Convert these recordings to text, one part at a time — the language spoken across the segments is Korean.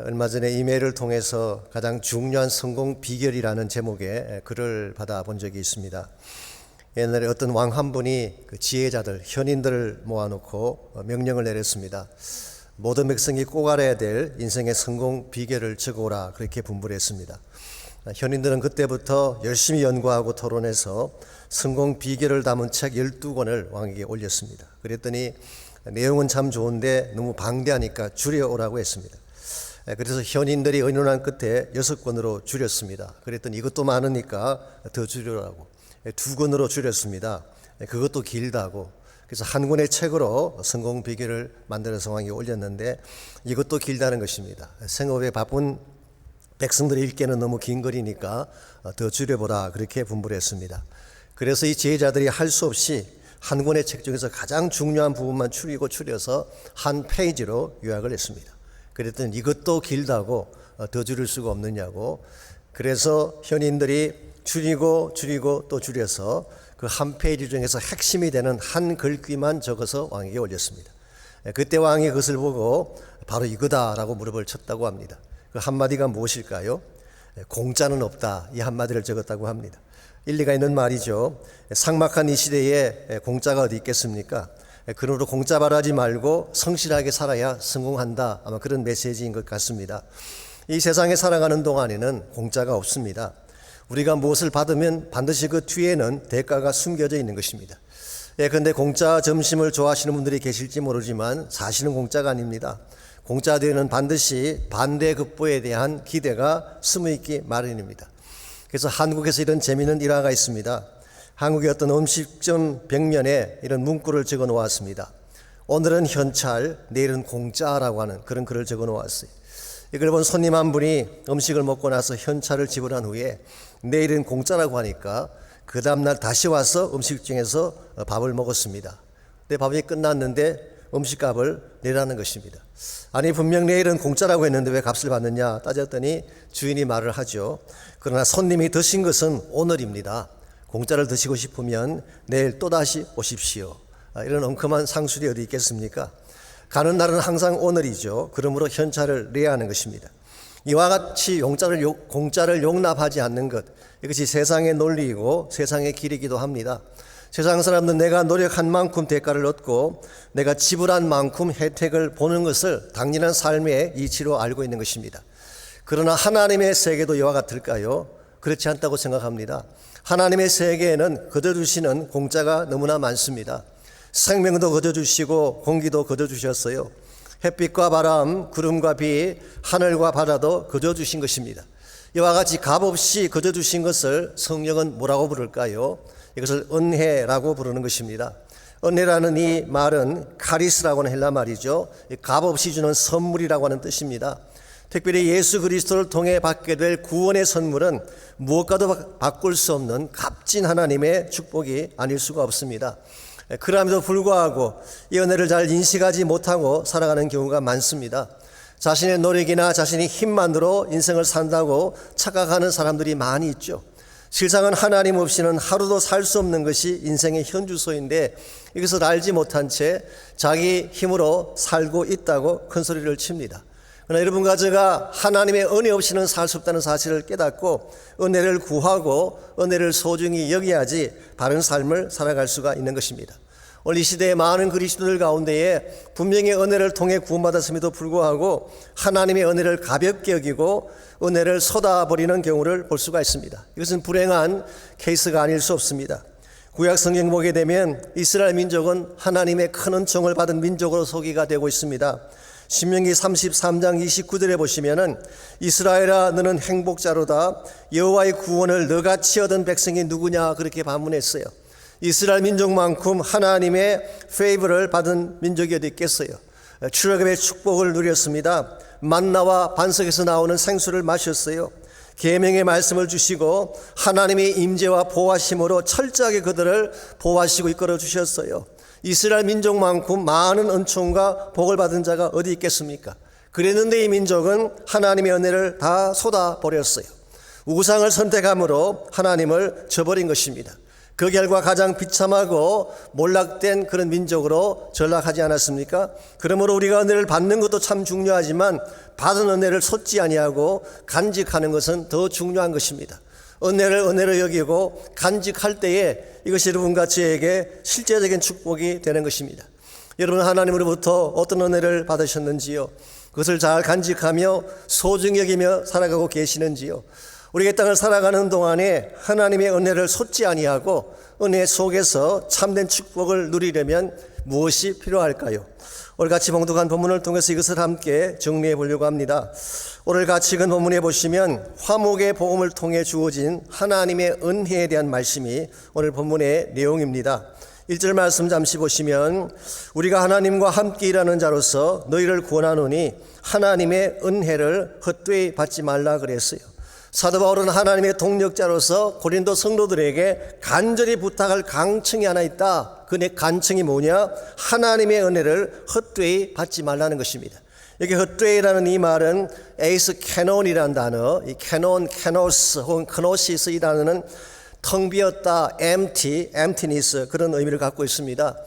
얼마 전에 이메일을 통해서 가장 중요한 성공 비결이라는 제목의 글을 받아본 적이 있습니다. 옛날에 어떤 왕 한 분이 그 지혜자들, 현인들을 모아놓고 명령을 내렸습니다. 모든 백성이 꼭 알아야 될 인생의 성공 비결을 적어오라, 그렇게 분부를 했습니다. 현인들은 그때부터 열심히 연구하고 토론해서 성공 비결을 담은 책 12권을 왕에게 올렸습니다. 그랬더니 내용은 참 좋은데 너무 방대하니까 줄여오라고 했습니다. 그래서 현인들이 의논한 끝에 6권으로 줄였습니다. 그랬더니 이것도 많으니까 더 줄여라고 2권으로 줄였습니다. 그것도 길다고. 그래서 한 권의 책으로 성공 비결을 만들어서 왕에게 올렸는데 이것도 길다는 것입니다. 생업에 바쁜 백성들이 읽기에는 너무 긴 글이니까 더 줄여보라, 그렇게 분부를 했습니다. 그래서 이 지혜자들이 할 수 없이 한 권의 책 중에서 가장 중요한 부분만 줄여서 한 페이지로 요약을 했습니다. 그랬더니 이것도 길다고 더 줄일 수가 없느냐고. 그래서 현인들이 줄이고 또 줄여서 그 한 페이지 중에서 핵심이 되는 한 글귀만 적어서 왕에게 올렸습니다. 그때 왕이 그것을 보고 바로 이거다라고 무릎을 쳤다고 합니다. 그 한마디가 무엇일까요? 공짜는 없다, 이 한마디를 적었다고 합니다. 일리가 있는 말이죠. 삭막한 이 시대에 공짜가 어디 있겠습니까? 그러므로 공짜 바라지 말고 성실하게 살아야 성공한다, 아마 그런 메시지인 것 같습니다. 이 세상에 살아가는 동안에는 공짜가 없습니다. 우리가 무엇을 받으면 반드시 그 뒤에는 대가가 숨겨져 있는 것입니다. 그런데 공짜 점심을 좋아하시는 분들이 계실지 모르지만 사실은 공짜가 아닙니다. 공짜 뒤에는 반드시 반대급부에 대한 기대가 숨어있기 마련입니다. 그래서 한국에서 이런 재미있는 일화가 있습니다. 한국의 어떤 음식점 벽면에 이런 문구를 적어 놓았습니다. 오늘은 현찰, 내일은 공짜라고 하는 그런 글을 적어 놓았어요. 이걸 본 손님 한 분이 음식을 먹고 나서 현찰을 지불한 후에 내일은 공짜라고 하니까 그 다음날 다시 와서 음식점에서 밥을 먹었습니다. 근데 밥이 끝났는데 음식값을 내라는 것입니다. 아니, 분명 내일은 공짜라고 했는데 왜 값을 받느냐 따졌더니 주인이 말을 하죠. 그러나 손님이 드신 것은 오늘입니다. 공짜를 드시고 싶으면 내일 또다시 오십시오. 이런 엉큼한 상술이 어디 있겠습니까? 가는 날은 항상 오늘이죠. 그러므로 현찰을 내야 하는 것입니다. 이와 같이 공짜를 용납하지 않는 것, 이것이 세상의 논리이고 세상의 길이기도 합니다. 세상 사람들은 내가 노력한 만큼 대가를 얻고 내가 지불한 만큼 혜택을 보는 것을 당연한 삶의 이치로 알고 있는 것입니다. 그러나 하나님의 세계도 이와 같을까요? 그렇지 않다고 생각합니다. 하나님의 세계에는 거둬주시는 공짜가 너무나 많습니다. 생명도 거둬주시고 공기도 거둬주셨어요. 햇빛과 바람, 구름과 비, 하늘과 바다도 거둬주신 것입니다. 이와 같이 값없이 거둬주신 것을 성경은 뭐라고 부를까요? 이것을 은혜라고 부르는 것입니다. 은혜라는 이 말은 카리스라고 하는 헬라 말이죠. 값없이 주는 선물이라고 하는 뜻입니다. 특별히 예수 그리스도를 통해 받게 될 구원의 선물은 무엇과도 바꿀 수 없는 값진 하나님의 축복이 아닐 수가 없습니다. 그럼에도 불구하고 이 은혜를 잘 인식하지 못하고 살아가는 경우가 많습니다. 자신의 노력이나 자신의 힘만으로 인생을 산다고 착각하는 사람들이 많이 있죠. 실상은 하나님 없이는 하루도 살 수 없는 것이 인생의 현주소인데 이것을 알지 못한 채 자기 힘으로 살고 있다고 큰 소리를 칩니다. 그러나 여러분과 제가 하나님의 은혜 없이는 살 수 없다는 사실을 깨닫고 은혜를 구하고 은혜를 소중히 여겨야지 바른 삶을 살아갈 수가 있는 것입니다. 오늘 이 시대의 많은 그리스도들 가운데에 분명히 은혜를 통해 구원받았음에도 불구하고 하나님의 은혜를 가볍게 여기고 은혜를 쏟아버리는 경우를 볼 수가 있습니다. 이것은 불행한 케이스가 아닐 수 없습니다. 구약 성경 보게 되면 이스라엘 민족은 하나님의 큰 은총을 받은 민족으로 소개가 되고 있습니다. 신명기 33장 29절에 보시면은 이스라엘아 너는 행복자로다, 여호와의 구원을 너같이 얻은 백성이 누구냐, 그렇게 반문했어요. 이스라엘 민족만큼 하나님의 페이버를 받은 민족이 어디 있겠어요? 출애굽의 축복을 누렸습니다. 만나와 반석에서 나오는 생수를 마셨어요. 계명의 말씀을 주시고 하나님의 임재와 보호하심으로 철저하게 그들을 보호하시고 이끌어 주셨어요. 이스라엘 민족만큼 많은 은총과 복을 받은 자가 어디 있겠습니까? 그랬는데 이 민족은 하나님의 은혜를 다 쏟아버렸어요. 우상을 선택함으로 하나님을 저버린 것입니다. 그 결과 가장 비참하고 몰락된 그런 민족으로 전락하지 않았습니까? 그러므로 우리가 은혜를 받는 것도 참 중요하지만 받은 은혜를 쏟지 아니하고 간직하는 것은 더 중요한 것입니다. 은혜를 은혜로 여기고 간직할 때에 이것이 여러분과 저에게 실제적인 축복이 되는 것입니다. 여러분, 하나님으로부터 어떤 은혜를 받으셨는지요? 그것을 잘 간직하며 소중히 여기며 살아가고 계시는지요? 우리가 이 땅을 살아가는 동안에 하나님의 은혜를 쏟지 아니하고 은혜 속에서 참된 축복을 누리려면 무엇이 필요할까요? 오늘 같이 봉독한 본문을 통해서 이것을 함께 정리해 보려고 합니다. 오늘 같이 읽은 본문에 보시면 화목의 복음을 통해 주어진 하나님의 은혜에 대한 말씀이 오늘 본문의 내용입니다. 1절 말씀 잠시 보시면 우리가 하나님과 함께 일하는 자로서 너희를 권하노니 하나님의 은혜를 헛되이 받지 말라 그랬어요. 사도 바울은 하나님의 동력자로서 고린도 성도들에게 간절히 부탁할 강청이 하나 있다. 그 간청이 뭐냐? 하나님의 은혜를 헛되이 받지 말라는 것입니다. 여기 헛되이라는 이 말은 에이스 캐논이라는 단어, 이 캐논, 캐노스 혹은 크노시스 이 단어는 텅 비었다, emptiness 그런 의미를 갖고 있습니다.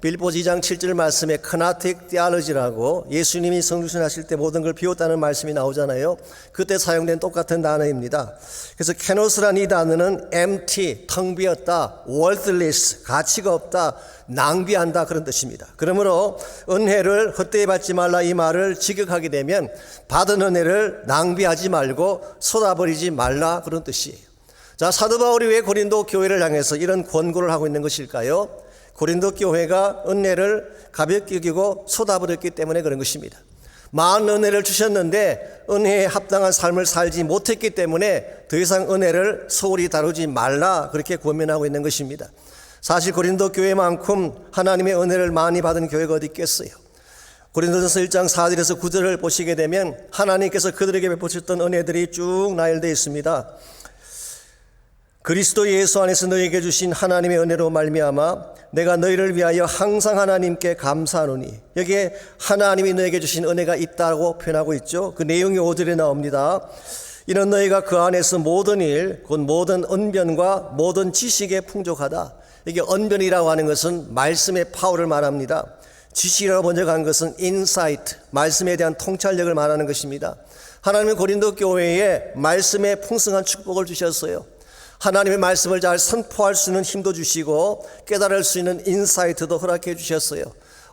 빌보스 2장 7절 말씀에 크나틱 디알러지라고 예수님이 성육신하실 때 모든 걸 비웠다는 말씀이 나오잖아요. 그때 사용된 똑같은 단어입니다. 그래서 캐노스라는 이 단어는 empty, 텅 비었다, worthless, 가치가 없다, 낭비한다 그런 뜻입니다. 그러므로 은혜를 헛되이 받지 말라 이 말을 직역하게 되면 받은 은혜를 낭비하지 말고 쏟아버리지 말라 그런 뜻이에요. 자, 사도 바울이 왜 고린도 교회를 향해서 이런 권고를 하고 있는 것일까요? 고린도 교회가 은혜를 가볍게 여기고 쏟아버렸기 때문에 그런 것입니다. 많은 은혜를 주셨는데 은혜에 합당한 삶을 살지 못했기 때문에 더 이상 은혜를 소홀히 다루지 말라 그렇게 권면하고 있는 것입니다. 사실 고린도 교회만큼 하나님의 은혜를 많이 받은 교회가 어디 있겠어요? 고린도전서 1장 4절에서 9절을 보시게 되면 하나님께서 그들에게 베푸셨던 은혜들이 쭉 나열되어 있습니다. 그리스도 예수 안에서 너희에게 주신 하나님의 은혜로 말미암아 내가 너희를 위하여 항상 하나님께 감사하노니, 여기에 하나님이 너에게 주신 은혜가 있다고 표현하고 있죠. 그 내용이 5절에 나옵니다. 이는 너희가 그 안에서 모든 일 곧 모든 언변과 모든 지식에 풍족하다. 이게 언변이라고 하는 것은 말씀의 파워를 말합니다. 지식이라고 번역한 것은 인사이트, 말씀에 대한 통찰력을 말하는 것입니다. 하나님은 고린도 교회에 말씀의 풍성한 축복을 주셨어요. 하나님의 말씀을 잘 선포할 수 있는 힘도 주시고 깨달을 수 있는 인사이트도 허락해 주셨어요.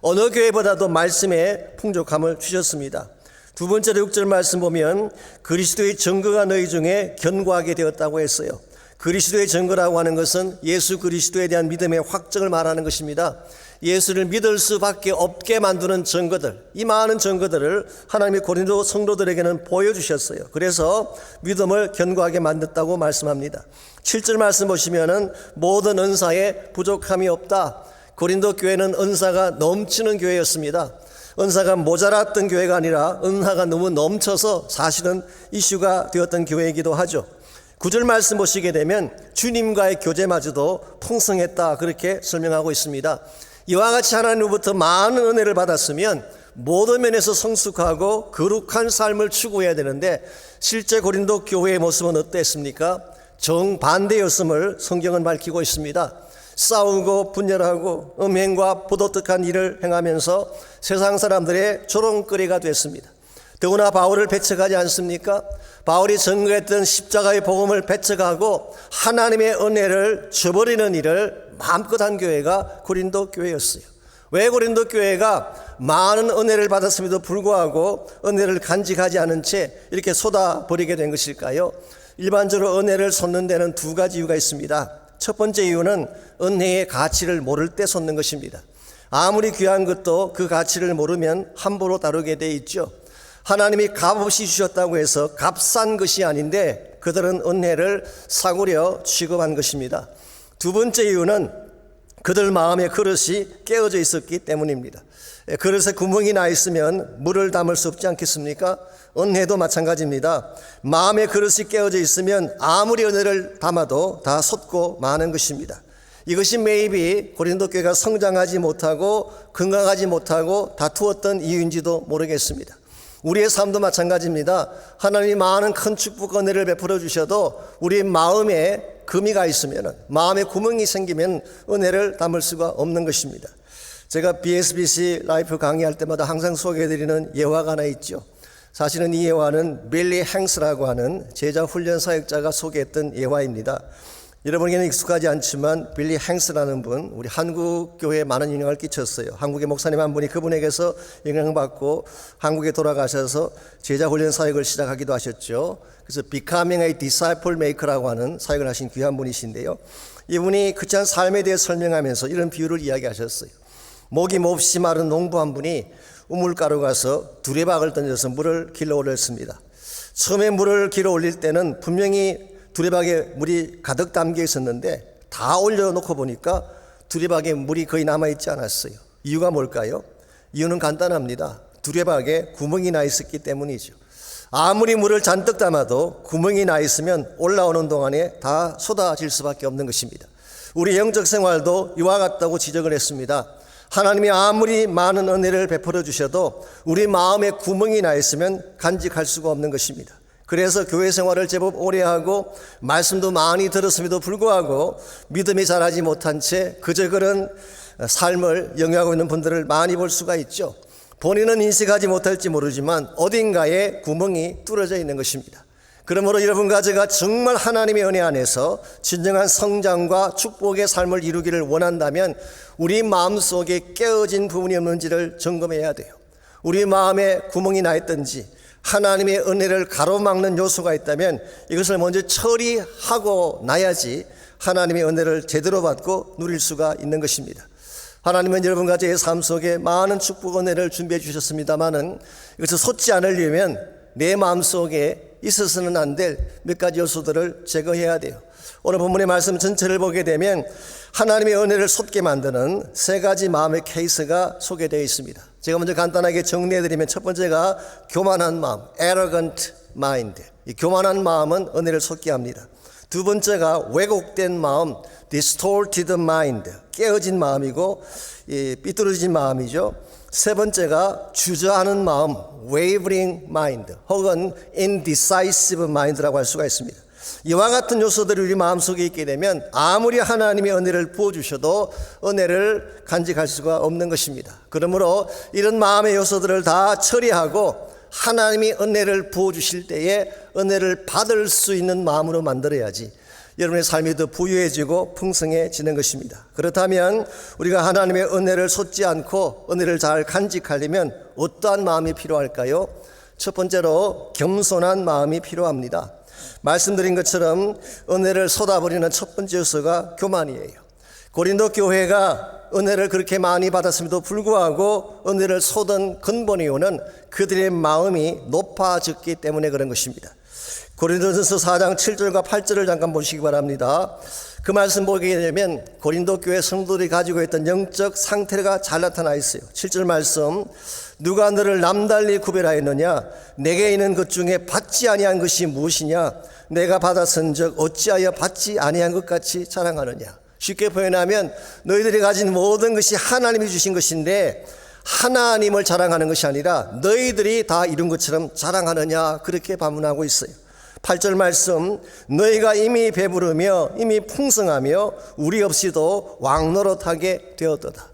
어느 교회보다도 말씀에 풍족함을 주셨습니다. 두 번째로 6절 말씀 보면 그리스도의 증거가 너희 중에 견고하게 되었다고 했어요. 그리스도의 증거라고 하는 것은 예수 그리스도에 대한 믿음의 확증을 말하는 것입니다. 예수를 믿을 수밖에 없게 만드는 증거들, 이 많은 증거들을 하나님이 고린도 성도들에게는 보여주셨어요. 그래서 믿음을 견고하게 만들었다고 말씀합니다. 7절 말씀 보시면은 모든 은사에 부족함이 없다. 고린도 교회는 은사가 넘치는 교회였습니다. 은사가 모자랐던 교회가 아니라 은사가 너무 넘쳐서 사실은 이슈가 되었던 교회이기도 하죠. 9절 말씀 보시게 되면 주님과의 교제마저도 풍성했다 그렇게 설명하고 있습니다. 이와 같이 하나님으로부터 많은 은혜를 받았으면 모든 면에서 성숙하고 거룩한 삶을 추구해야 되는데 실제 고린도 교회의 모습은 어땠습니까? 정반대였음을 성경은 밝히고 있습니다. 싸우고 분열하고 음행과 부도덕한 일을 행하면서 세상 사람들의 조롱거리가 됐습니다. 더구나 바울을 배척하지 않습니까? 바울이 전거했던 십자가의 복음을 배척하고 하나님의 은혜를 저버리는 일을 마음껏 한 교회가 고린도 교회였어요. 왜 고린도 교회가 많은 은혜를 받았음에도 불구하고 은혜를 간직하지 않은 채 이렇게 쏟아버리게 된 것일까요? 일반적으로 은혜를 쏟는 데는 두 가지 이유가 있습니다. 첫 번째 이유는 은혜의 가치를 모를 때 쏟는 것입니다. 아무리 귀한 것도 그 가치를 모르면 함부로 다루게 돼 있죠. 하나님이 값없이 주셨다고 해서 값싼 것이 아닌데 그들은 은혜를 사구려 취급한 것입니다. 두 번째 이유는 그들 마음의 그릇이 깨어져 있었기 때문입니다. 그릇에 구멍이 나 있으면 물을 담을 수 없지 않겠습니까? 은혜도 마찬가지입니다. 마음의 그릇이 깨어져 있으면 아무리 은혜를 담아도 다 솟고 마는 것입니다. 이것이 매입이 고린도 교회가 성장하지 못하고 건강하지 못하고 다투었던 이유인지도 모르겠습니다. 우리의 삶도 마찬가지입니다. 하나님이 많은 큰 축복 은혜를 베풀어 주셔도 우리 마음에 금이 가 있으면, 마음에 구멍이 생기면 은혜를 담을 수가 없는 것입니다. 제가 BSBC 라이프 강의할 때마다 항상 소개해드리는 예화가 하나 있죠. 사실은 이 예화는 빌리 행스라고 하는 제자 훈련 사역자가 소개했던 예화입니다. 여러분에게는 익숙하지 않지만 빌리 행스라는 분, 우리 한국 교회에 많은 영향을 끼쳤어요. 한국의 목사님 한 분이 그분에게서 영향받고 한국에 돌아가셔서 제자 훈련 사역을 시작하기도 하셨죠. 그래서 Becoming a Disciple Maker라고 하는 사역을 하신 귀한 분이신데요. 이분이 그치한 삶에 대해 설명하면서 이런 비유를 이야기하셨어요. 목이 몹시 마른 농부 한 분이 우물가로 가서 두레박을 던져서 물을 길러 올렸습니다. 처음에 물을 길어 올릴 때는 분명히 두레박에 물이 가득 담겨 있었는데 다 올려놓고 보니까 두레박에 물이 거의 남아있지 않았어요. 이유가 뭘까요? 이유는 간단합니다. 두레박에 구멍이 나 있었기 때문이죠. 아무리 물을 잔뜩 담아도 구멍이 나 있으면 올라오는 동안에 다 쏟아질 수밖에 없는 것입니다. 우리 영적 생활도 이와 같다고 지적을 했습니다. 하나님이 아무리 많은 은혜를 베풀어 주셔도 우리 마음에 구멍이 나 있으면 간직할 수가 없는 것입니다. 그래서 교회 생활을 제법 오래 하고 말씀도 많이 들었음에도 불구하고 믿음이 자라지 못한 채 그저 그런 삶을 영위하고 있는 분들을 많이 볼 수가 있죠. 본인은 인식하지 못할지 모르지만 어딘가에 구멍이 뚫어져 있는 것입니다. 그러므로 여러분과 제가 정말 하나님의 은혜 안에서 진정한 성장과 축복의 삶을 이루기를 원한다면 우리 마음속에 깨어진 부분이 없는지를 점검해야 돼요. 우리 마음에 구멍이 나 있든지 하나님의 은혜를 가로막는 요소가 있다면 이것을 먼저 처리하고 나야지 하나님의 은혜를 제대로 받고 누릴 수가 있는 것입니다. 하나님은 여러분과 저의 삶 속에 많은 축복 은혜를 준비해 주셨습니다마는 이것을 솟지 않으려면 내 마음속에 있어서는 안 될 몇 가지 요소들을 제거해야 돼요. 오늘 본문의 말씀 전체를 보게 되면 하나님의 은혜를 솟게 만드는 세 가지 마음의 케이스가 소개되어 있습니다. 제가 먼저 간단하게 정리해드리면 첫 번째가 교만한 마음, arrogant mind. 이 교만한 마음은 은혜를 솟게 합니다. 두 번째가 왜곡된 마음, distorted mind. 깨어진 마음이고 삐뚤어진 마음이죠. 세 번째가 주저하는 마음, wavering mind 혹은 indecisive mind라고 할 수가 있습니다. 이와 같은 요소들이 우리 마음속에 있게 되면 아무리 하나님의 은혜를 부어주셔도 은혜를 간직할 수가 없는 것입니다. 그러므로 이런 마음의 요소들을 다 처리하고 하나님이 은혜를 부어주실 때에 은혜를 받을 수 있는 마음으로 만들어야지 여러분의 삶이 더 부유해지고 풍성해지는 것입니다. 그렇다면 우리가 하나님의 은혜를 솟지 않고 은혜를 잘 간직하려면 어떠한 마음이 필요할까요? 첫 번째로 겸손한 마음이 필요합니다. 말씀드린 것처럼 은혜를 쏟아버리는 첫 번째 요소가 교만이에요. 고린도 교회가 은혜를 그렇게 많이 받았음에도 불구하고 은혜를 쏟은 근본 이유는 그들의 마음이 높아졌기 때문에 그런 것입니다. 고린도전서 4장 7절과 8절을 잠깐 보시기 바랍니다. 그 말씀 보게 되면 고린도 교회 성도들이 가지고 있던 영적 상태가 잘 나타나 있어요. 7절 말씀, 누가 너를 남달리 구별하였느냐? 내게 있는 것 중에 받지 아니한 것이 무엇이냐? 내가 받았은즉 어찌하여 받지 아니한 것 같이 자랑하느냐? 쉽게 표현하면 너희들이 가진 모든 것이 하나님이 주신 것인데 하나님을 자랑하는 것이 아니라 너희들이 다 이룬 것처럼 자랑하느냐? 그렇게 반문하고 있어요. 8절 말씀, 너희가 이미 배부르며 이미 풍성하며 우리 없이도 왕노릇하게 되었도다.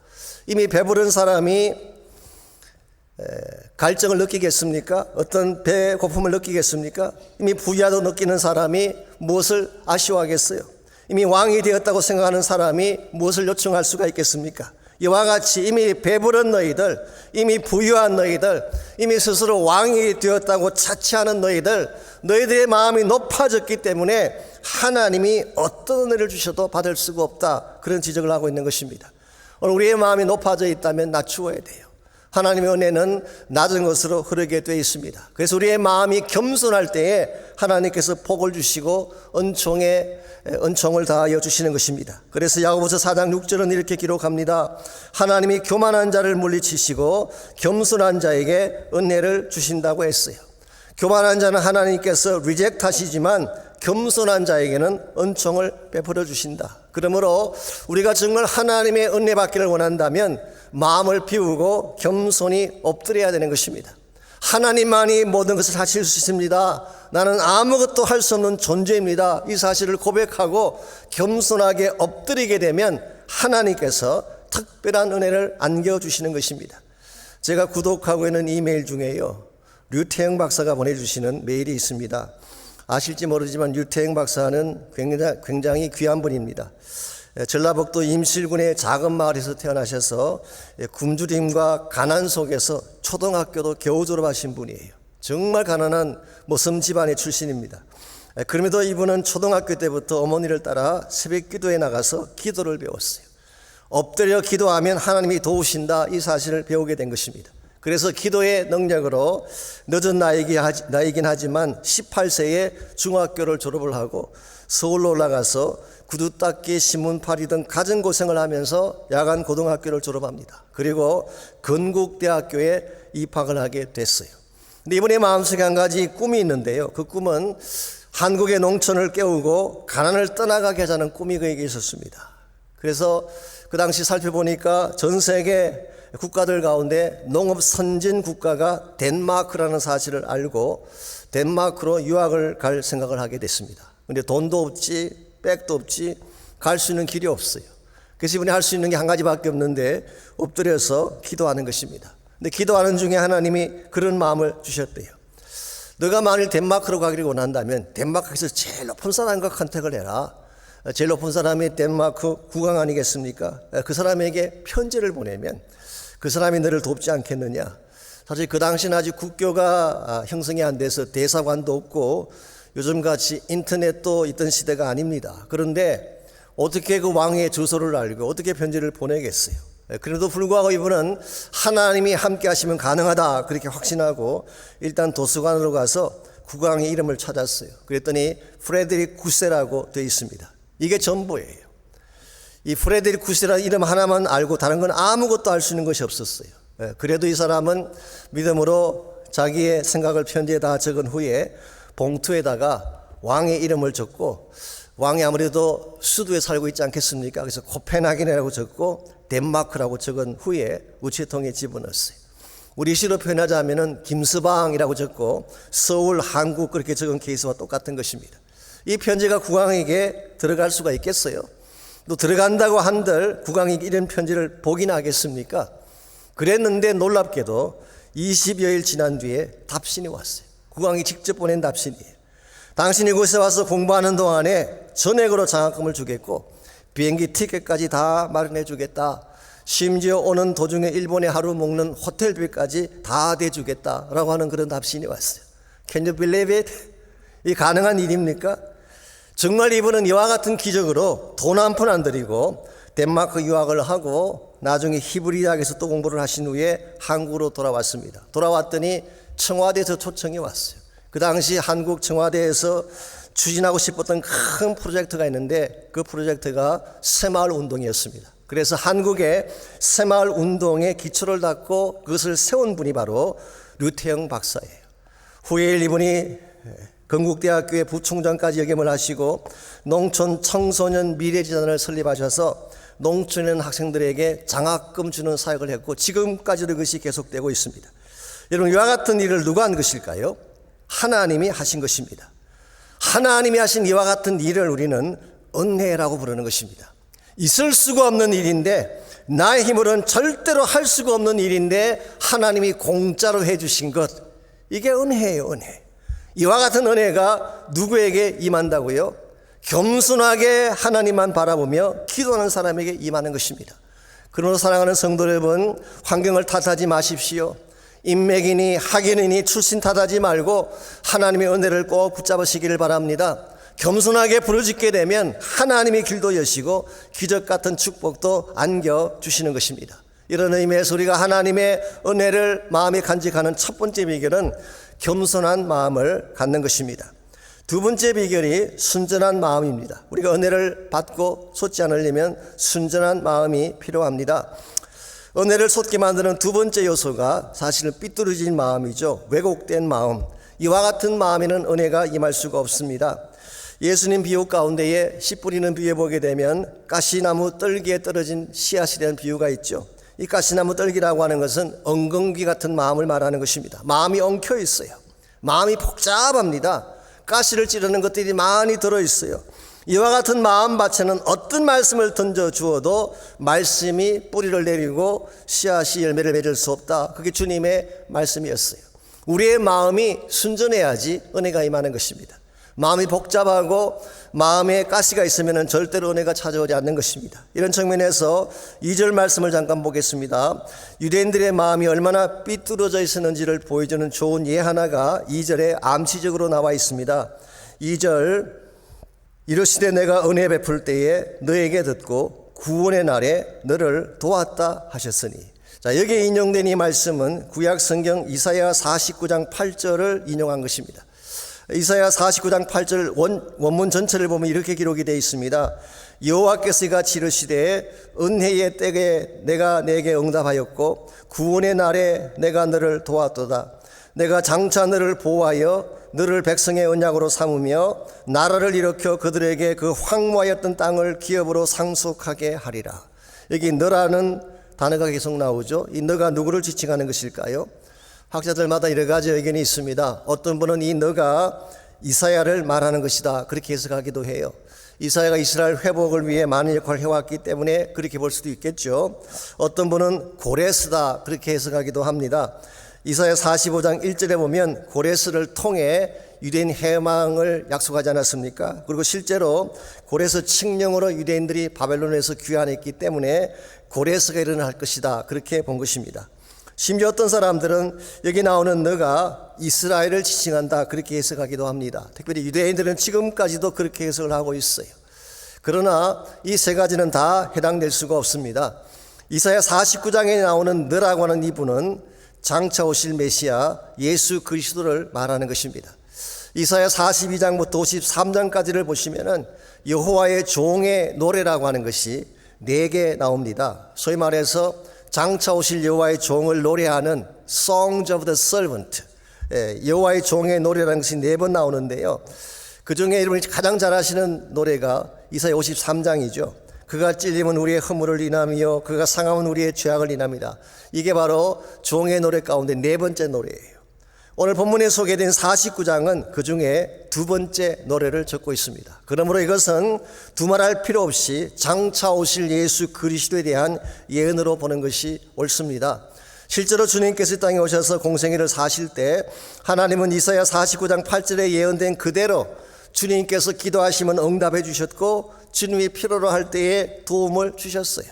이미 배부른 사람이 갈증을 느끼겠습니까? 어떤 배고픔을 느끼겠습니까? 이미 부유하다고 느끼는 사람이 무엇을 아쉬워하겠어요? 이미 왕이 되었다고 생각하는 사람이 무엇을 요청할 수가 있겠습니까? 이와 같이 이미 배부른 너희들, 이미 부유한 너희들, 이미 스스로 왕이 되었다고 자취하는 너희들의 마음이 높아졌기 때문에 하나님이 어떤 은혜를 주셔도 받을 수가 없다. 그런 지적을 하고 있는 것입니다. 오늘 우리의 마음이 높아져 있다면 낮추어야 돼요. 하나님의 은혜는 낮은 것으로 흐르게 되어 있습니다. 그래서 우리의 마음이 겸손할 때에 하나님께서 복을 주시고 은총을 다하여 주시는 것입니다. 그래서 야고보서 4장 6절은 이렇게 기록합니다. 하나님이 교만한 자를 물리치시고 겸손한 자에게 은혜를 주신다고 했어요. 교만한 자는 하나님께서 리젝트 하시지만 겸손한 자에게는 은총을 베풀어 주신다. 그러므로 우리가 정말 하나님의 은혜 받기를 원한다면 마음을 비우고 겸손히 엎드려야 되는 것입니다. 하나님만이 모든 것을 하실 수 있습니다. 나는 아무것도 할 수 없는 존재입니다. 이 사실을 고백하고 겸손하게 엎드리게 되면 하나님께서 특별한 은혜를 안겨주시는 것입니다. 제가 구독하고 있는 이메일 중에요, 류태영 박사가 보내주시는 메일이 있습니다. 아실지 모르지만 류태영 박사는 굉장히 귀한 분입니다. 전라북도 임실군의 작은 마을에서 태어나셔서 굶주림과 가난 속에서 초등학교도 겨우 졸업하신 분이에요. 정말 가난한 모섬 집안의 출신입니다. 그럼에도 이분은 초등학교 때부터 어머니를 따라 새벽 기도에 나가서 기도를 배웠어요. 엎드려 기도하면 하나님이 도우신다, 이 사실을 배우게 된 것입니다. 그래서 기도의 능력으로 늦은 나이긴 하지만 18세에 중학교를 졸업을 하고 서울로 올라가서 구두 닦기, 신문 팔이 등 갖은 고생을 하면서 야간 고등학교를 졸업합니다. 그리고 건국대학교에 입학을 하게 됐어요. 근데 이분의 마음속에 한 가지 꿈이 있는데요, 그 꿈은 한국의 농촌을 깨우고 가난을 떠나가게 하자는 꿈이 그에게 있었습니다. 그래서 그 당시 살펴보니까 전 세계 국가들 가운데 농업 선진 국가가 덴마크라는 사실을 알고 덴마크로 유학을 갈 생각을 하게 됐습니다. 근데 돈도 없지, 백도 없지, 갈 수 있는 길이 없어요. 그래서 이분이 할 수 있는 게 한 가지밖에 없는데 엎드려서 기도하는 것입니다. 근데 기도하는 중에 하나님이 그런 마음을 주셨대요. 너가 만일 덴마크로 가기를 원한다면 덴마크에서 제일 높은 사람과 컨택을 해라. 제일 높은 사람이 덴마크 국왕 아니겠습니까? 그 사람에게 편지를 보내면 그 사람이 너를 돕지 않겠느냐. 사실 그 당시는 아직 국교가 형성이 안 돼서 대사관도 없고 요즘같이 인터넷도 있던 시대가 아닙니다. 그런데 어떻게 그 왕의 주소를 알고 어떻게 편지를 보내겠어요? 그래도 불구하고 이분은 하나님이 함께 하시면 가능하다, 그렇게 확신하고 일단 도서관으로 가서 국왕의 이름을 찾았어요. 그랬더니 프레드릭 구세라고 되어 있습니다. 이게 전부예요. 이 프레드릭 구세라는 이름 하나만 알고 다른 건 아무것도 알 수 있는 것이 없었어요. 그래도 이 사람은 믿음으로 자기의 생각을 편지에 다 적은 후에 봉투에다가 왕의 이름을 적고, 왕이 아무래도 수도에 살고 있지 않겠습니까? 그래서 코펜하겐이라고 적고 덴마크라고 적은 후에 우체통에 집어넣었어요. 우리 시로 표현하자면은 김서방이라고 적고 서울, 한국 그렇게 적은 케이스와 똑같은 것입니다. 이 편지가 국왕에게 들어갈 수가 있겠어요? 또 들어간다고 한들 국왕이 이런 편지를 보기나 하겠습니까? 그랬는데 놀랍게도 20여일 지난 뒤에 답신이 왔어요. 국왕이 직접 보낸 답신이에요. 당신이 이곳에 와서 공부하는 동안에 전액으로 장학금을 주겠고 비행기 티켓까지 다 마련해 주겠다. 심지어 오는 도중에 일본에 하루 묵는 호텔비까지 다 대주겠다라고 하는 그런 답신이 왔어요. Can you believe it? 이 가능한 일입니까? 정말 이분은 이와 같은 기적으로 돈 한 푼 안 들이고 덴마크 유학을 하고 나중에 히브리 대학에서 또 공부를 하신 후에 한국으로 돌아왔습니다. 돌아왔더니 청와대에서 초청이 왔어요. 그 당시 한국 청와대에서 추진하고 싶었던 큰 프로젝트가 있는데 그 프로젝트가 새마을 운동이었습니다. 그래서 한국의 새마을 운동의 기초를 닦고 그것을 세운 분이 바로 류태영 박사예요. 후에 이분이 건국대학교의 부총장까지 역임을 하시고 농촌 청소년 미래재단을 설립하셔서 농촌에 있는 학생들에게 장학금 주는 사역을 했고 지금까지도 그것이 계속되고 있습니다. 여러분, 이와 같은 일을 누가 한 것일까요? 하나님이 하신 것입니다. 하나님이 하신 이와 같은 일을 우리는 은혜라고 부르는 것입니다. 있을 수가 없는 일인데, 나의 힘으로는 절대로 할 수가 없는 일인데 하나님이 공짜로 해주신 것, 이게 은혜예요, 은혜. 이와 같은 은혜가 누구에게 임한다고요? 겸손하게 하나님만 바라보며 기도하는 사람에게 임하는 것입니다. 그러므로 사랑하는 성도 여러분, 환경을 탓하지 마십시오. 인맥이니 학연이니 출신 탓하지 말고 하나님의 은혜를 꼭 붙잡으시기를 바랍니다. 겸손하게 부르짖게 되면 하나님의 길도 여시고 기적 같은 축복도 안겨주시는 것입니다. 이런 의미에서 우리가 하나님의 은혜를 마음에 간직하는 첫 번째 비결은 겸손한 마음을 갖는 것입니다. 두 번째 비결이 순전한 마음입니다. 우리가 은혜를 받고 솟지 않으려면 순전한 마음이 필요합니다. 은혜를 솟게 만드는 두 번째 요소가 사실은 삐뚤어진 마음이죠. 왜곡된 마음. 이와 같은 마음에는 은혜가 임할 수가 없습니다. 예수님 비유 가운데에 씨 뿌리는 비유에 보게 되면 가시나무 떨기에 떨어진 씨앗이라는 비유가 있죠. 이 가시나무 떨기라고 하는 것은 엉겅귀 같은 마음을 말하는 것입니다. 마음이 엉켜 있어요. 마음이 복잡합니다. 가시를 찌르는 것들이 많이 들어있어요. 이와 같은 마음밭에는 어떤 말씀을 던져주어도 말씀이 뿌리를 내리고 씨앗이 열매를 맺을 수 없다. 그게 주님의 말씀이었어요. 우리의 마음이 순전해야지 은혜가 임하는 것입니다. 마음이 복잡하고 마음에 가시가 있으면 절대로 은혜가 찾아오지 않는 것입니다. 이런 측면에서 2절 말씀을 잠깐 보겠습니다. 유대인들의 마음이 얼마나 삐뚤어져 있었는지를 보여주는 좋은 예 하나가 2절에 암시적으로 나와 있습니다. 2절 이르시되 내가 은혜 베풀 때에 너에게 듣고 구원의 날에 너를 도왔다 하셨으니. 자, 여기에 인용된 이 말씀은 구약 성경 이사야 49장 8절을 인용한 것입니다. 이사야 49장 8절 원문 전체를 보면 이렇게 기록이 되어 있습니다. 여호와께서 이같이 이르시되 은혜의 때에 내가 내게 응답하였고 구원의 날에 내가 너를 도왔도다. 내가 장차 너를 보호하여 너를 백성의 언약으로 삼으며 나라를 일으켜 그들에게 그 황무하였던 땅을 기업으로 상속하게 하리라. 여기 너라는 단어가 계속 나오죠. 이 너가 누구를 지칭하는 것일까요? 학자들마다 여러 가지 의견이 있습니다. 어떤 분은 이 너가 이사야를 말하는 것이다, 그렇게 해석하기도 해요. 이사야가 이스라엘 회복을 위해 많은 역할을 해왔기 때문에 그렇게 볼 수도 있겠죠. 어떤 분은 고레스다, 그렇게 해석하기도 합니다. 이사야 45장 1절에 보면 고레스를 통해 유대인 해방을 약속하지 않았습니까? 그리고 실제로 고레스 칙령으로 유대인들이 바벨론에서 귀환했기 때문에 고레스가 일어날 것이다, 그렇게 본 것입니다. 심지어 어떤 사람들은 여기 나오는 너가 이스라엘을 지칭한다, 그렇게 해석하기도 합니다. 특별히 유대인들은 지금까지도 그렇게 해석을 하고 있어요. 그러나 이 세 가지는 다 해당될 수가 없습니다. 이사야 49장에 나오는 너라고 하는 이분은 장차 오실 메시아 예수 그리스도를 말하는 것입니다. 이사야 42장부터 53장까지를 보시면은 여호와의 종의 노래라고 하는 것이 4개 나옵니다. 소위 말해서 장차 오실 여호와의 종을 노래하는 Songs of the Servant, 여호와의 종의 노래라는 것이 4번 나오는데요. 그 중에 여러분이 가장 잘 아시는 노래가 이사야 53장이죠. 그가 찔림은 우리의 허물을 인하며 그가 상함은 우리의 죄악을 인합니다. 이게 바로 종의 노래 가운데 4번째 노래예요. 오늘 본문에 소개된 49장은 그 중에 2번째 노래를 적고 있습니다. 그러므로 이것은 두말할 필요 없이 장차 오실 예수 그리스도에 대한 예언으로 보는 것이 옳습니다. 실제로 주님께서 이 땅에 오셔서 공생애를 사실 때 하나님은 이사야 49장 8절에 예언된 그대로 주님께서 기도하시면 응답해 주셨고 주님이 필요로 할 때에 도움을 주셨어요.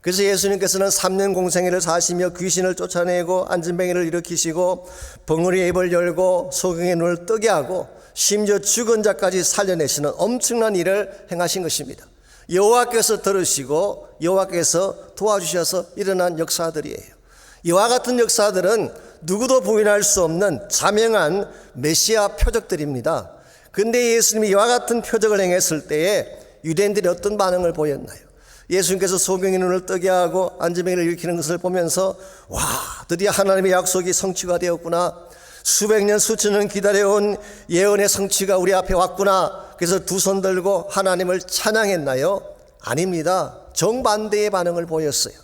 그래서 예수님께서는 3년 공생애를 사시며 귀신을 쫓아내고 안진뱅이를 일으키시고 벙어리의 입을 열고 소경의 눈을 뜨게 하고 심지어 죽은 자까지 살려내시는 엄청난 일을 행하신 것입니다. 여호와께서 들으시고 여호와께서 도와주셔서 일어난 역사들이에요. 이와 같은 역사들은 누구도 부인할 수 없는 자명한 메시아 표적들입니다. 근데 예수님이 이와 같은 표적을 행했을 때에 유대인들이 어떤 반응을 보였나요? 예수님께서 소경의 눈을 뜨게 하고 안진뱅이를 일으키는 것을 보면서 와, 드디어 하나님의 약속이 성취가 되었구나. 수백 년 수천 년 기다려온 예언의 성취가 우리 앞에 왔구나. 그래서 두 손 들고 하나님을 찬양했나요? 아닙니다. 정반대의 반응을 보였어요.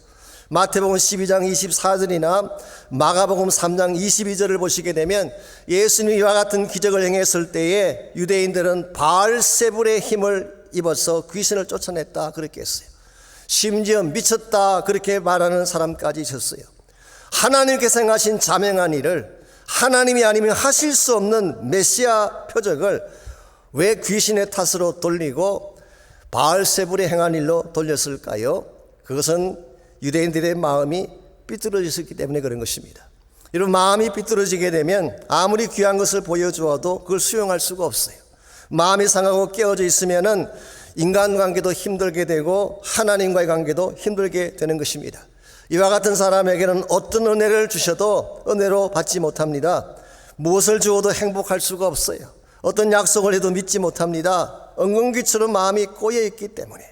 마태복음 12장 24절이나 마가복음 3장 22절을 보시게 되면 예수님이 이와 같은 기적을 행했을 때에 유대인들은 바알세불의 힘을 입어서 귀신을 쫓아냈다, 그렇게 했어요. 심지어 미쳤다, 그렇게 말하는 사람까지 있었어요. 하나님께서 행하신 자명한 일을 하나님이 아니면 하실 수 없는 메시아 표적을 왜 귀신의 탓으로 돌리고 바알세불의 행한 일로 돌렸을까요? 그것은 유대인들의 마음이 삐뚤어졌기 때문에 그런 것입니다. 여러분, 마음이 삐뚤어지게 되면 아무리 귀한 것을 보여주어도 그걸 수용할 수가 없어요. 마음이 상하고 깨어져 있으면은 인간관계도 힘들게 되고 하나님과의 관계도 힘들게 되는 것입니다. 이와 같은 사람에게는 어떤 은혜를 주셔도 은혜로 받지 못합니다. 무엇을 주어도 행복할 수가 없어요. 어떤 약속을 해도 믿지 못합니다. 엉겅귀처럼 마음이 꼬여있기 때문에.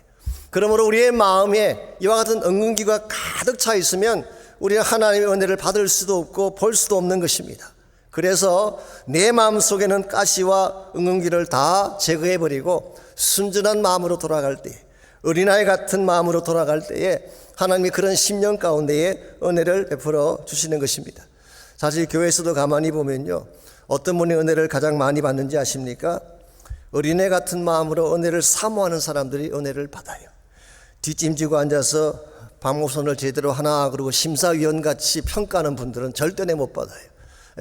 그러므로 우리의 마음에 이와 같은 엉겅귀가 가득 차 있으면 우리는 하나님의 은혜를 받을 수도 없고 볼 수도 없는 것입니다. 그래서 내 마음속에는 가시와 엉겅귀를 다 제거해버리고 순전한 마음으로 돌아갈 때 어린아이 같은 마음으로 돌아갈 때에 하나님이 그런 심령 가운데에 은혜를 베풀어 주시는 것입니다. 사실 교회에서도 가만히 보면요, 어떤 분이 은혜를 가장 많이 받는지 아십니까? 어린애 같은 마음으로 은혜를 사모하는 사람들이 은혜를 받아요. 뒷짐지고 앉아서 방법선을 제대로 하나 그러고 심사위원같이 평가하는 분들은 절대 못 받아요.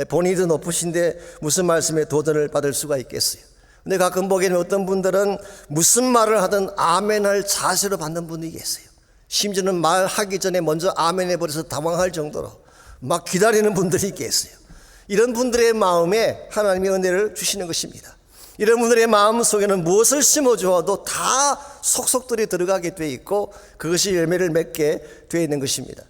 본인도 높으신데 무슨 말씀에 도전을 받을 수가 있겠어요. 근데 가끔 보기에는 어떤 분들은 무슨 말을 하든 아멘할 자세로 받는 분이 계세요. 심지어는 말하기 전에 먼저 아멘 해버려서 당황할 정도로 막 기다리는 분들이 계세요. 이런 분들의 마음에 하나님이 은혜를 주시는 것입니다. 이런 분들의 마음 속에는 무엇을 심어주어도 다 속속들이 들어가게 돼 있고 그것이 열매를 맺게 돼 있는 것입니다.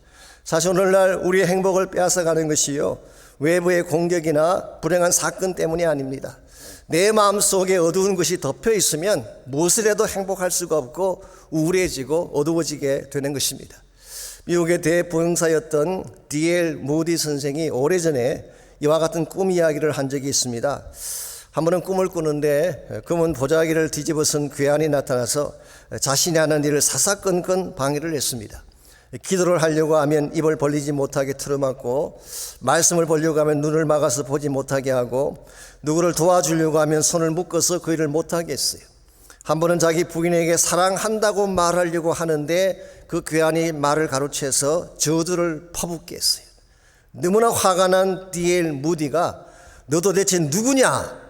사실 오늘날 우리의 행복을 빼앗아가는 것이요, 외부의 공격이나 불행한 사건 때문이 아닙니다. 내 마음 속에 어두운 것이 덮여 있으면 무엇을 해도 행복할 수가 없고 우울해지고 어두워지게 되는 것입니다. 미국의 대부흥사였던 D.L. 무디 선생이 오래전에 이와 같은 꿈 이야기를 한 적이 있습니다. 한 번은 꿈을 꾸는데 금은 보자기를 뒤집어쓴 괴한이 나타나서 자신이 하는 일을 사사건건 방해를 했습니다. 기도를 하려고 하면 입을 벌리지 못하게 틀어막고, 말씀을 보려고 하면 눈을 막아서 보지 못하게 하고, 누구를 도와주려고 하면 손을 묶어서 그 일을 못하게 했어요. 한 번은 자기 부인에게 사랑한다고 말하려고 하는데 그 괴한이 말을 가로채서 저주를 퍼붓게 했어요. 너무나 화가 난 D.L. 무디가 너 도대체 누구냐?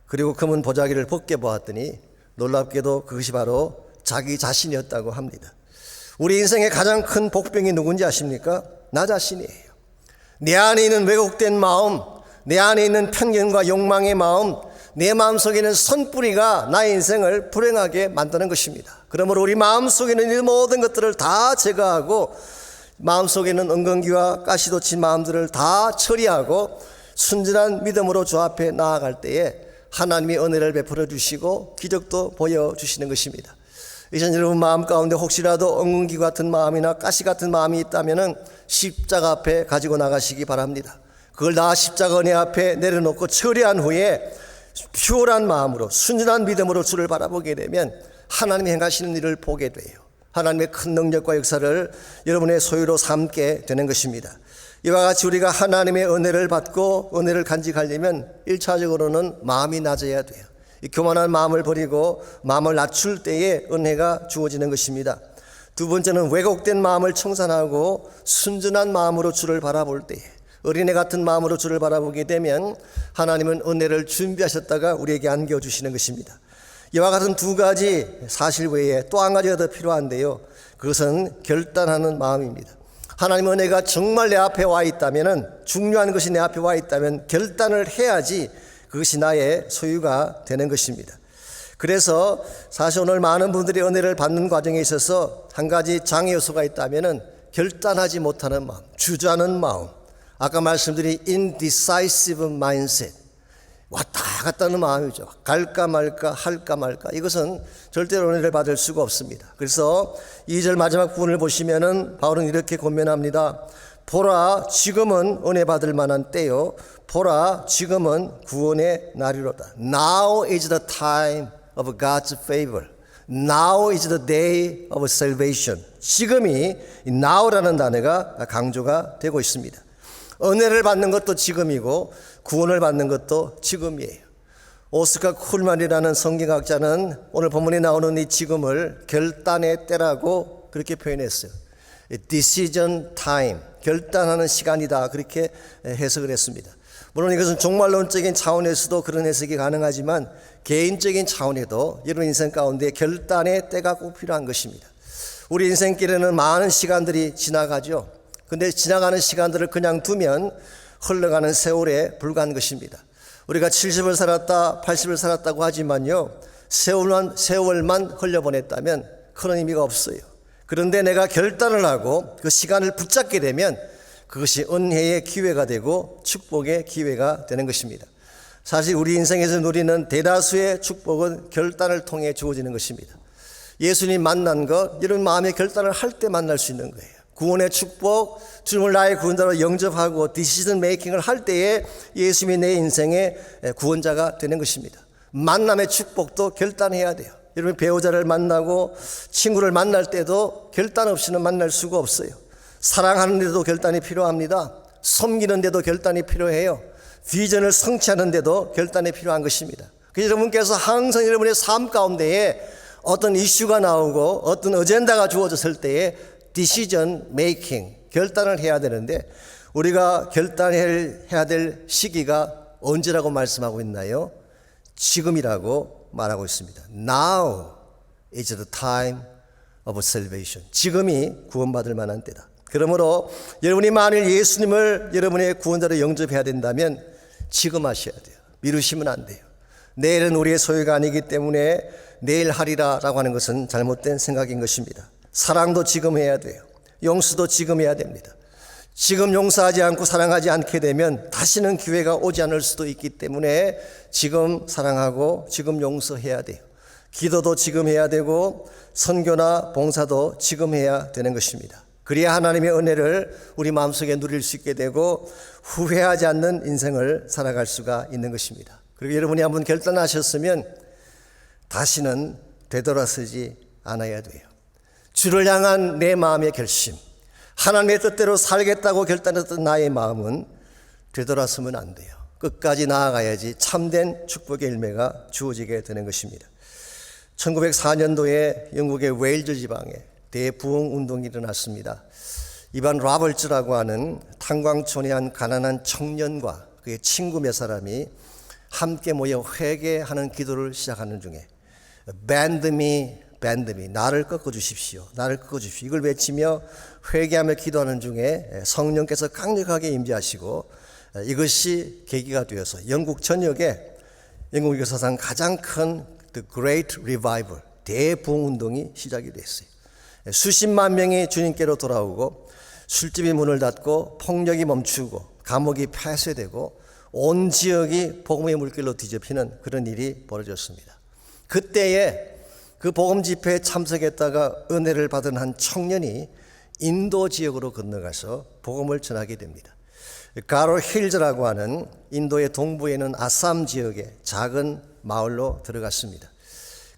그리고 금은 보자기를 벗겨보았더니 놀랍게도 그것이 바로 자기 자신이었다고 합니다. 우리 인생의 가장 큰 복병이 누군지 아십니까? 나 자신이에요. 내 안에 있는 왜곡된 마음, 내 안에 있는 편견과 욕망의 마음, 내 마음속에는 선뿌리가 나의 인생을 불행하게 만드는 것입니다. 그러므로 우리 마음속에는 이 모든 것들을 다 제거하고 마음속에는 엉겅기와 가시돋친 마음들을 다 처리하고 순전한 믿음으로 주 앞에 나아갈 때에 하나님이 은혜를 베풀어 주시고 기적도 보여주시는 것입니다. 이전 여러분 마음 가운데 혹시라도 엉겅기 같은 마음이나 가시 같은 마음이 있다면 십자가 앞에 가지고 나가시기 바랍니다. 그걸 다 십자가 은혜 앞에 내려놓고 처리한 후에 퓨어한 마음으로 순전한 믿음으로 주를 바라보게 되면 하나님이 행하시는 일을 보게 돼요. 하나님의 큰 능력과 역사를 여러분의 소유로 삼게 되는 것입니다. 이와 같이 우리가 하나님의 은혜를 받고 은혜를 간직하려면 1차적으로는 마음이 낮아야 돼요. 이 교만한 마음을 버리고 마음을 낮출 때에 은혜가 주어지는 것입니다. 두 번째는 왜곡된 마음을 청산하고 순전한 마음으로 주를 바라볼 때에, 어린애 같은 마음으로 주를 바라보게 되면 하나님은 은혜를 준비하셨다가 우리에게 안겨주시는 것입니다. 이와 같은 두 가지 사실 외에 또 한 가지가 더 필요한데요, 그것은 결단하는 마음입니다. 하나님의 은혜가 정말 내 앞에 와 있다면, 중요한 것이 내 앞에 와 있다면 결단을 해야지 그것이 나의 소유가 되는 것입니다. 그래서 사실 오늘 많은 분들이 은혜를 받는 과정에 있어서 한 가지 장애 요소가 있다면 결단하지 못하는 마음, 주저하는 마음, 아까 말씀드린 indecisive mindset, 왔다 갔다 하는 마음이죠. 갈까 말까 할까 말까. 이것은 절대로 은혜를 받을 수가 없습니다. 그래서 2절 마지막 부분을 보시면은 바울은 이렇게 권면합니다. 보라, 지금은 은혜 받을 만한 때요, 보라, 지금은 구원의 날이로다. Now is the time of God's favor. Now is the day of salvation. 지금이 now라는 단어가 강조가 되고 있습니다. 은혜를 받는 것도 지금이고 구원을 받는 것도 지금이에요. 오스카 쿨만이라는 성경학자는 오늘 본문에 나오는 이 지금을 결단의 때라고 그렇게 표현했어요. Decision time, 결단하는 시간이다, 그렇게 해석을 했습니다. 물론 이것은 종말론적인 차원에서도 그런 해석이 가능하지만 개인적인 차원에도 여러분 인생 가운데 결단의 때가 꼭 필요한 것입니다. 우리 인생길에는 많은 시간들이 지나가죠. 근데 지나가는 시간들을 그냥 두면 흘러가는 세월에 불과한 것입니다. 우리가 70을 살았다 80을 살았다고 하지만요, 세월만 흘려보냈다면 큰 의미가 없어요. 그런데 내가 결단을 하고 그 시간을 붙잡게 되면 그것이 은혜의 기회가 되고 축복의 기회가 되는 것입니다. 사실 우리 인생에서 누리는 대다수의 축복은 결단을 통해 주어지는 것입니다. 예수님 만난 것, 이런 마음의 결단을 할 때 만날 수 있는 거예요. 구원의 축복, 주님을 나의 구원자로 영접하고 디시전 메이킹을 할 때에 예수님이 내 인생의 구원자가 되는 것입니다. 만남의 축복도 결단해야 돼요. 여러분 배우자를 만나고 친구를 만날 때도 결단 없이는 만날 수가 없어요. 사랑하는 데도 결단이 필요합니다. 섬기는 데도 결단이 필요해요. 비전을 성취하는 데도 결단이 필요한 것입니다. 그래서 여러분께서 항상 여러분의 삶 가운데에 어떤 이슈가 나오고 어떤 어젠다가 주어졌을 때에 decision making, 결단을 해야 되는데 우리가 결단해야 될 시기가 언제라고 말씀하고 있나요? 지금이라고 말하고 있습니다. Now is the time of salvation. 지금이 구원받을 만한 때다. 그러므로 여러분이 만일 예수님을 여러분의 구원자로 영접해야 된다면 지금 하셔야 돼요. 미루시면 안 돼요. 내일은 우리의 소유가 아니기 때문에 내일 하리라 라고 하는 것은 잘못된 생각인 것입니다. 사랑도 지금 해야 돼요. 용서도 지금 해야 됩니다. 지금 용서하지 않고 사랑하지 않게 되면 다시는 기회가 오지 않을 수도 있기 때문에 지금 사랑하고 지금 용서해야 돼요. 기도도 지금 해야 되고 선교나 봉사도 지금 해야 되는 것입니다. 그래야 하나님의 은혜를 우리 마음속에 누릴 수 있게 되고 후회하지 않는 인생을 살아갈 수가 있는 것입니다. 그리고 여러분이 한번 결단하셨으면 다시는 되돌아서지 않아야 돼요. 주를 향한 내 마음의 결심, 하나님의 뜻대로 살겠다고 결단했던 나의 마음은 되돌아서면 안 돼요. 끝까지 나아가야지 참된 축복의 열매가 주어지게 되는 것입니다. 1904년도에 영국의 웨일즈 지방에 대부흥 운동이 일어났습니다. 이반 라벌츠라고 하는 탄광촌의 한 가난한 청년과 그의 친구 몇 사람이 함께 모여 회개하는 기도를 시작하는 중에 Bend me, bend me, 나를 꺾어주십시오, 나를 꺾어주십시오, 이걸 외치며 회개하며 기도하는 중에 성령께서 강력하게 임재하시고 이것이 계기가 되어서 영국 전역에 영국 역사상 가장 큰 The Great Revival, 대부흥 운동이 시작이 됐어요. 수십만 명이 주님께로 돌아오고 술집이 문을 닫고 폭력이 멈추고 감옥이 폐쇄되고 온 지역이 복음의 물길로 뒤집히는 그런 일이 벌어졌습니다. 그때에 그 복음 집회에 참석했다가 은혜를 받은 한 청년이 인도 지역으로 건너가서 복음을 전하게 됩니다. 가로 힐즈라고 하는 인도의 동부에 있는 아삼 지역의 작은 마을로 들어갔습니다.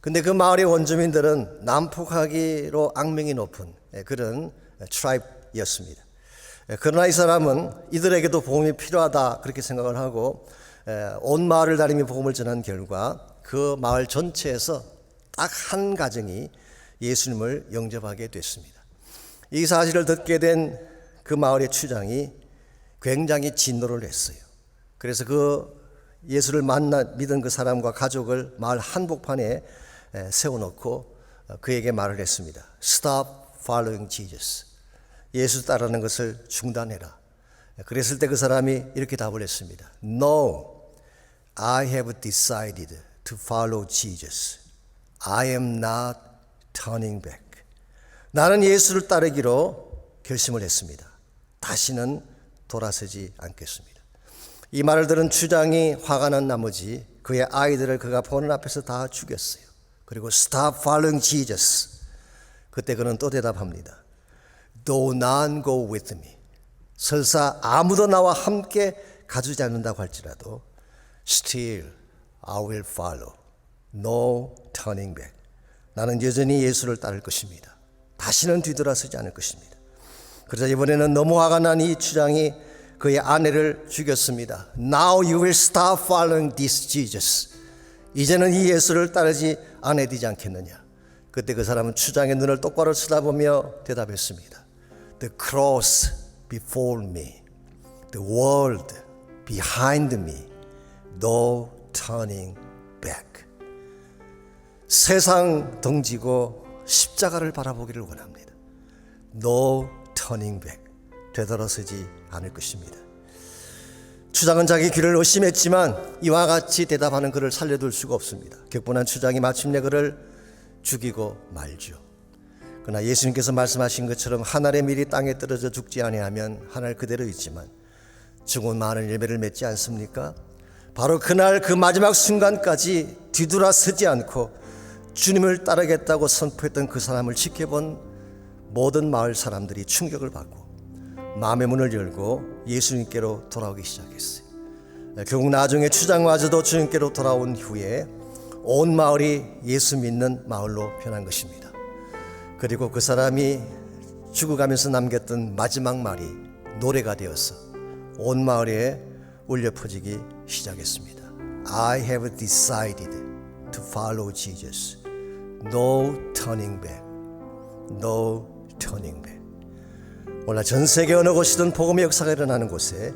근데 그 마을의 원주민들은 난폭하기로 악명이 높은 그런 트라이브였습니다. 그러나 이 사람은 이들에게도 복음이 필요하다 그렇게 생각을 하고 온 마을을 다니며 복음을 전한 결과 그 마을 전체에서 딱 한 가정이 예수님을 영접하게 됐습니다. 이 사실을 듣게 된 그 마을의 추장이 굉장히 진노를 했어요. 그래서 그 예수를 믿은 그 사람과 가족을 마을 한복판에 세워놓고 그에게 말을 했습니다. Stop following Jesus. 예수 따르는 것을 중단해라. 그랬을 때 그 사람이 이렇게 답을 했습니다. No, I have decided to follow Jesus. I am not turning back. 나는 예수를 따르기로 결심을 했습니다. 다시는 돌아서지 않겠습니다. 이 말을 들은 주장이 화가 난 나머지 그의 아이들을 그가 보는 앞에서 다 죽였어요. 그리고 Stop following Jesus. 그때 그는 또 대답합니다. Do not go with me. 설사 아무도 나와 함께 가주지 않는다고 할지라도 Still I will follow. No turning back. 나는 여전히 예수를 따를 것입니다. 다시는 뒤돌아서지 않을 것입니다. 그러자 이번에는 너무 화가 난 이 주장이 그의 아내를 죽였습니다. Now you will stop following this Jesus. 이제는 이 예수를 따르지 않아야 되지 않겠느냐. 그때 그 사람은 추장의 눈을 똑바로 쳐다보며 대답했습니다. The cross before me, the world behind me, no turning back. 세상 덩지고 십자가를 바라보기를 원합니다. No turning back. 되돌아서지 않을 것입니다. 추장은 자기 귀를 의심했지만 이와 같이 대답하는 그를 살려둘 수가 없습니다. 격분한 추장이 마침내 그를 죽이고 말죠. 그러나 예수님께서 말씀하신 것처럼 하늘의 밀이 땅에 떨어져 죽지 아니하면 하늘 그대로 있지만 죽은 많은 열매를 맺지 않습니까? 바로 그날 그 마지막 순간까지 뒤돌아서지 않고 주님을 따르겠다고 선포했던 그 사람을 지켜본 모든 마을 사람들이 충격을 받고 마음의 문을 열고 예수님께로 돌아오기 시작했어요. 결국 나중에 추장마저도 주님께로 돌아온 후에 온 마을이 예수 믿는 마을로 변한 것입니다. 그리고 그 사람이 죽어가면서 남겼던 마지막 말이 노래가 되어서 온 마을에 울려 퍼지기 시작했습니다. I have decided to follow Jesus. No turning back. No turning back. 오늘 전 세계 어느 곳이든 복음의 역사가 일어나는 곳에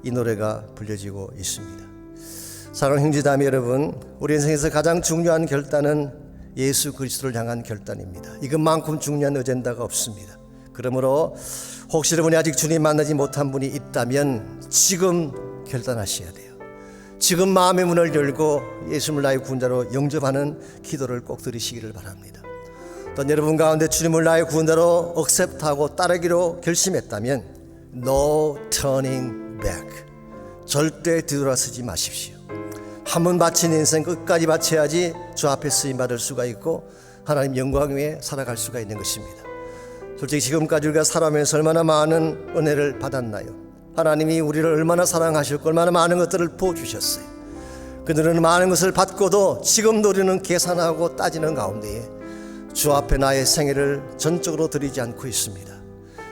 이 노래가 불려지고 있습니다. 사랑하는 형제자매 여러분, 우리 인생에서 가장 중요한 결단은 예수 그리스도를 향한 결단입니다. 이것만큼 중요한 어젠다가 없습니다. 그러므로 혹시 여러분이 아직 주님 만나지 못한 분이 있다면 지금 결단하셔야 돼요. 지금 마음의 문을 열고 예수님을 나의 구원자로 영접하는 기도를 꼭 드리시기를 바랍니다. 또 여러분 가운데 주님을 나의 구원자로 억셉트하고 따르기로 결심했다면 No turning back. 절대 뒤돌아서지 마십시오. 한 번 바친 인생 끝까지 바쳐야지 주 앞에 쓰임받을 수가 있고 하나님 영광 위에 살아갈 수가 있는 것입니다. 솔직히 지금까지 우리가 살아가면서 얼마나 많은 은혜를 받았나요? 하나님이 우리를 얼마나 사랑하셨고 얼마나 많은 것들을 부어주셨어요. 그들은 많은 것을 받고도 지금도 우리는 계산하고 따지는 가운데에 주 앞에 나의 생애를 전적으로 드리지 않고 있습니다.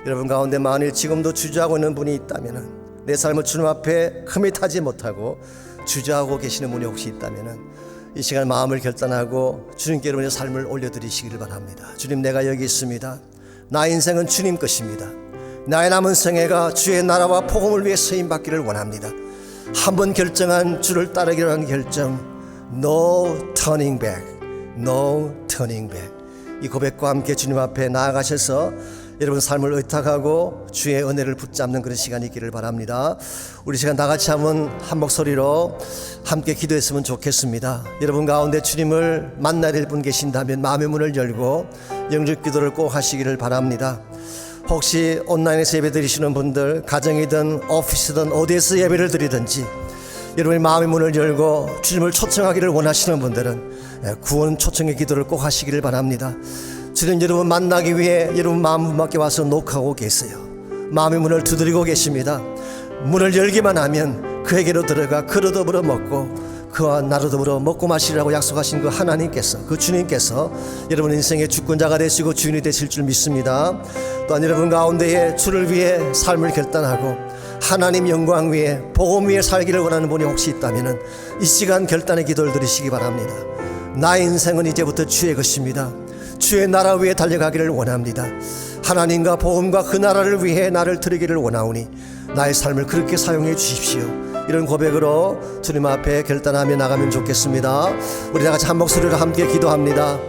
여러분 가운데 만일 지금도 주저하고 있는 분이 있다면, 내 삶을 주님 앞에 커밋하지 못하고 주저하고 계시는 분이 혹시 있다면 이 시간 마음을 결단하고 주님께 여러분의 삶을 올려드리시기를 바랍니다. 주님, 내가 여기 있습니다. 나의 인생은 주님 것입니다. 나의 남은 생애가 주의 나라와 복음을 위해 쓰임받기를 원합니다. 한번 결정한 주를 따르기로 한 결정, No turning back, No turning back. 이 고백과 함께 주님 앞에 나아가셔서 여러분 삶을 의탁하고 주의 은혜를 붙잡는 그런 시간이 있기를 바랍니다. 우리 시간 다 같이 한번 한 목소리로 함께 기도했으면 좋겠습니다. 여러분 가운데 주님을 만나야 될 분 계신다면 마음의 문을 열고 영접 기도를 꼭 하시기를 바랍니다. 혹시 온라인에서 예배 드리시는 분들, 가정이든 오피스든 어디에서 예배를 드리든지 여러분의 마음의 문을 열고 주님을 초청하기를 원하시는 분들은 구원 초청의 기도를 꼭 하시기를 바랍니다. 주님 여러분 만나기 위해 여러분 마음 밖에 와서 녹하고 계세요. 마음의 문을 두드리고 계십니다. 문을 열기만 하면 그에게로 들어가 그로 더불어 먹고 그와 나로 더불어 먹고 마시라고 약속하신 그 하나님께서, 그 주님께서 여러분 인생의 주권자가 되시고 주인이 되실 줄 믿습니다. 또한 여러분 가운데에 주를 위해 삶을 결단하고 하나님 영광 위에 복음 위에 살기를 원하는 분이 혹시 있다면 이 시간 결단의 기도를 드리시기 바랍니다. 나의 인생은 이제부터 주의 것입니다. 주의 나라 위에 달려가기를 원합니다. 하나님과 복음과 그 나라를 위해 나를 드리기를 원하오니 나의 삶을 그렇게 사용해 주십시오. 이런 고백으로 주님 앞에 결단하며 나가면 좋겠습니다. 우리 다 같이 한 목소리로 함께 기도합니다.